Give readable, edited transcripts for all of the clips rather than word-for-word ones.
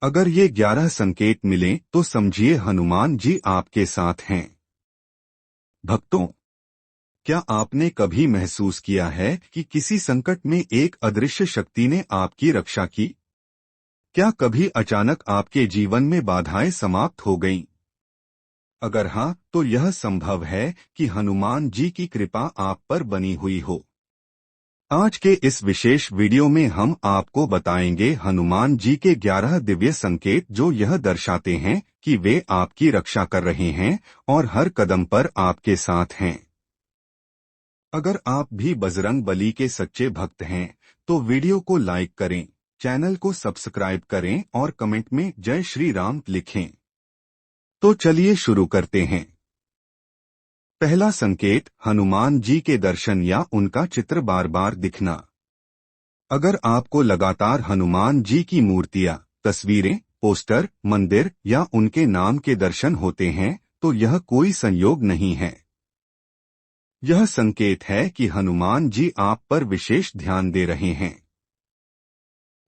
अगर ये 11 संकेत मिलें तो समझिए हनुमान जी आपके साथ हैं। भक्तों, क्या आपने कभी महसूस किया है कि किसी संकट में एक अदृश्य शक्ति ने आपकी रक्षा की? क्या कभी अचानक आपके जीवन में बाधाएं समाप्त हो गईं? अगर हाँ, तो यह संभव है कि हनुमान जी की कृपा आप पर बनी हुई हो। आज के इस विशेष वीडियो में हम आपको बताएंगे हनुमान जी के 11 दिव्य संकेत जो यह दर्शाते हैं कि वे आपकी रक्षा कर रहे हैं और हर कदम पर आपके साथ हैं। अगर आप भी बजरंग बली के सच्चे भक्त हैं, तो वीडियो को लाइक करें, चैनल को सब्सक्राइब करें और कमेंट में जय श्री राम लिखें। तो चलिए शुरू करते हैं। पहला संकेत, हनुमान जी के दर्शन या उनका चित्र बार बार दिखना। अगर आपको लगातार हनुमान जी की मूर्तियां, तस्वीरें, पोस्टर, मंदिर या उनके नाम के दर्शन होते हैं, तो यह कोई संयोग नहीं है। यह संकेत है कि हनुमान जी आप पर विशेष ध्यान दे रहे हैं।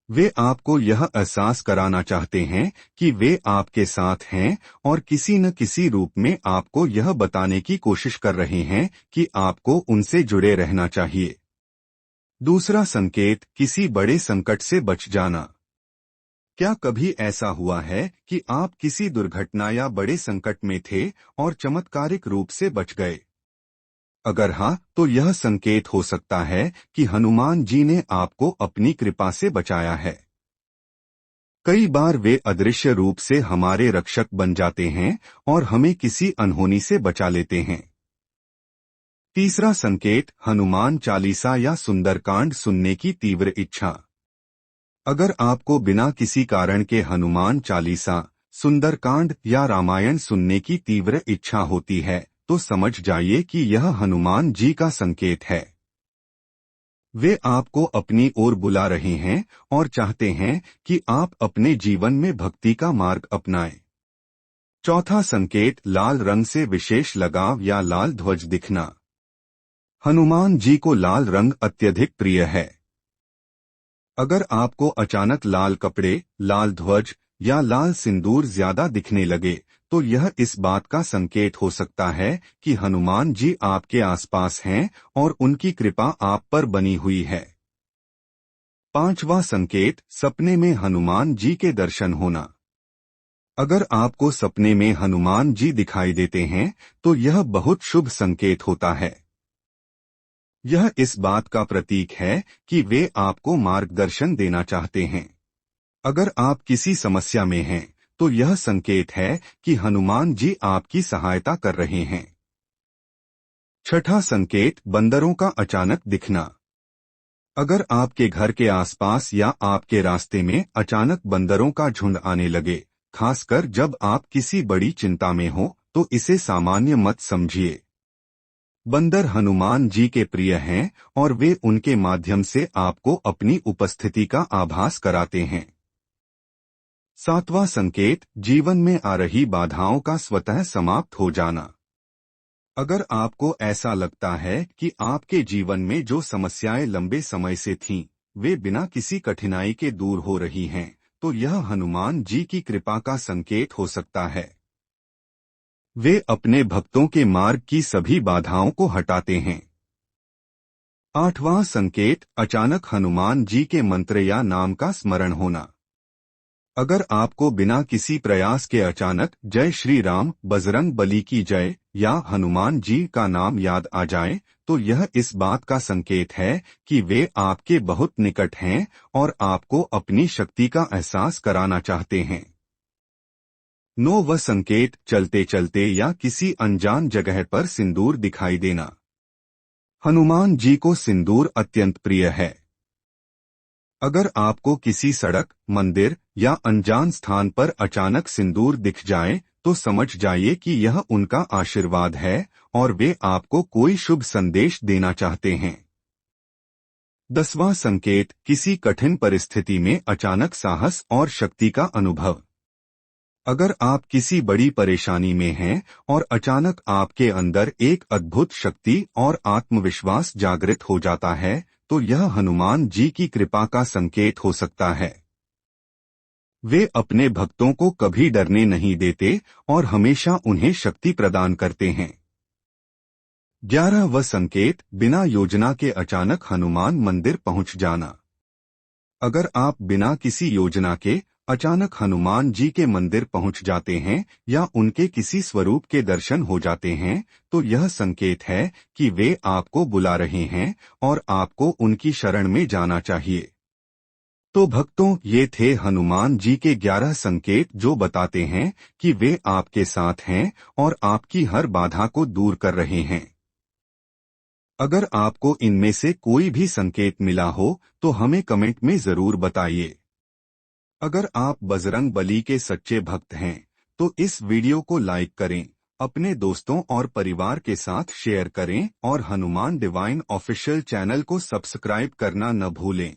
वे आपको यह एहसास कराना चाहते हैं कि वे आपके साथ हैं और किसी न किसी रूप में आपको यह बताने की कोशिश कर रहे हैं कि आपको उनसे जुड़े रहना चाहिए। दूसरा संकेत, किसी बड़े संकट से बच जाना। क्या कभी ऐसा हुआ है कि आप किसी दुर्घटना या बड़े संकट में थे और चमत्कारिक रूप से बच गए? अगर हाँ, तो यह संकेत हो सकता है कि हनुमान जी ने आपको अपनी कृपा से बचाया है। कई बार वे अदृश्य रूप से हमारे रक्षक बन जाते हैं और हमें किसी अनहोनी से बचा लेते हैं। तीसरा संकेत, हनुमान चालीसा या सुंदरकांड सुनने की तीव्र इच्छा। अगर आपको बिना किसी कारण के हनुमान चालीसा, सुंदरकांड या रामायण सुनने की तीव्र इच्छा होती है, तो समझ जाइए कि यह हनुमान जी का संकेत है। वे आपको अपनी ओर बुला रहे हैं और चाहते हैं कि आप अपने जीवन में भक्ति का मार्ग अपनाएं। चौथा संकेत, लाल रंग से विशेष लगाव या लाल ध्वज दिखना। हनुमान जी को लाल रंग अत्यधिक प्रिय है। अगर आपको अचानक लाल कपड़े, लाल ध्वज या लाल सिंदूर ज्यादा दिखने लगे, तो यह इस बात का संकेत हो सकता है कि हनुमान जी आपके आसपास हैं और उनकी कृपा आप पर बनी हुई है। पांचवा संकेत, सपने में हनुमान जी के दर्शन होना। अगर आपको सपने में हनुमान जी दिखाई देते हैं, तो यह बहुत शुभ संकेत होता है। यह इस बात का प्रतीक है कि वे आपको मार्गदर्शन देना चाहते हैं। अगर आप किसी समस्या में हैं, तो यह संकेत है कि हनुमान जी आपकी सहायता कर रहे हैं। छठा संकेत, बंदरों का अचानक दिखना। अगर आपके घर के आसपास या आपके रास्ते में अचानक बंदरों का झुंड आने लगे, खासकर जब आप किसी बड़ी चिंता में हो, तो इसे सामान्य मत समझिए। बंदर हनुमान जी के प्रिय हैं और वे उनके माध्यम से आपको अपनी उपस्थिति का आभास कराते हैं। सातवां संकेत, जीवन में आ रही बाधाओं का स्वतः समाप्त हो जाना। अगर आपको ऐसा लगता है कि आपके जीवन में जो समस्याएं लंबे समय से थीं, वे बिना किसी कठिनाई के दूर हो रही हैं, तो यह हनुमान जी की कृपा का संकेत हो सकता है। वे अपने भक्तों के मार्ग की सभी बाधाओं को हटाते हैं। आठवां संकेत, अचानक हनुमान जी के मंत्र या नाम का स्मरण होना। अगर आपको बिना किसी प्रयास के अचानक जय श्री राम, बजरंग बली की जय या हनुमान जी का नाम याद आ जाए, तो यह इस बात का संकेत है कि वे आपके बहुत निकट हैं और आपको अपनी शक्ति का एहसास कराना चाहते हैं। नौवां संकेत, चलते चलते या किसी अनजान जगह पर सिंदूर दिखाई देना। हनुमान जी को सिंदूर अत्यंत प्रिय है। अगर आपको किसी सड़क, मंदिर या अनजान स्थान पर अचानक सिंदूर दिख जाए, तो समझ जाइए कि यह उनका आशीर्वाद है और वे आपको कोई शुभ संदेश देना चाहते हैं। 10वां संकेत, किसी कठिन परिस्थिति में अचानक साहस और शक्ति का अनुभव। अगर आप किसी बड़ी परेशानी में हैं और अचानक आपके अंदर एक अद्भुत शक्ति और आत्मविश्वास जागृत हो जाता है, तो यह हनुमान जी की कृपा का संकेत हो सकता है। वे अपने भक्तों को कभी डरने नहीं देते और हमेशा उन्हें शक्ति प्रदान करते हैं। 11 संकेत, बिना योजना के अचानक हनुमान मंदिर पहुंच जाना। अगर आप बिना किसी योजना के अचानक हनुमान जी के मंदिर पहुंच जाते हैं या उनके किसी स्वरूप के दर्शन हो जाते हैं, तो यह संकेत है कि वे आपको बुला रहे हैं और आपको उनकी शरण में जाना चाहिए। तो भक्तों, ये थे हनुमान जी के 11 संकेत जो बताते हैं कि वे आपके साथ हैं और आपकी हर बाधा को दूर कर रहे हैं। अगर आपको इनमें से कोई भी संकेत मिला हो तो हमें कमेंट में जरूर बताइए। अगर आप बजरंग बली के सच्चे भक्त हैं तो इस वीडियो को लाइक करें, अपने दोस्तों और परिवार के साथ शेयर करें और हनुमान डिवाइन ऑफिशियल चैनल को सब्सक्राइब करना न भूलें।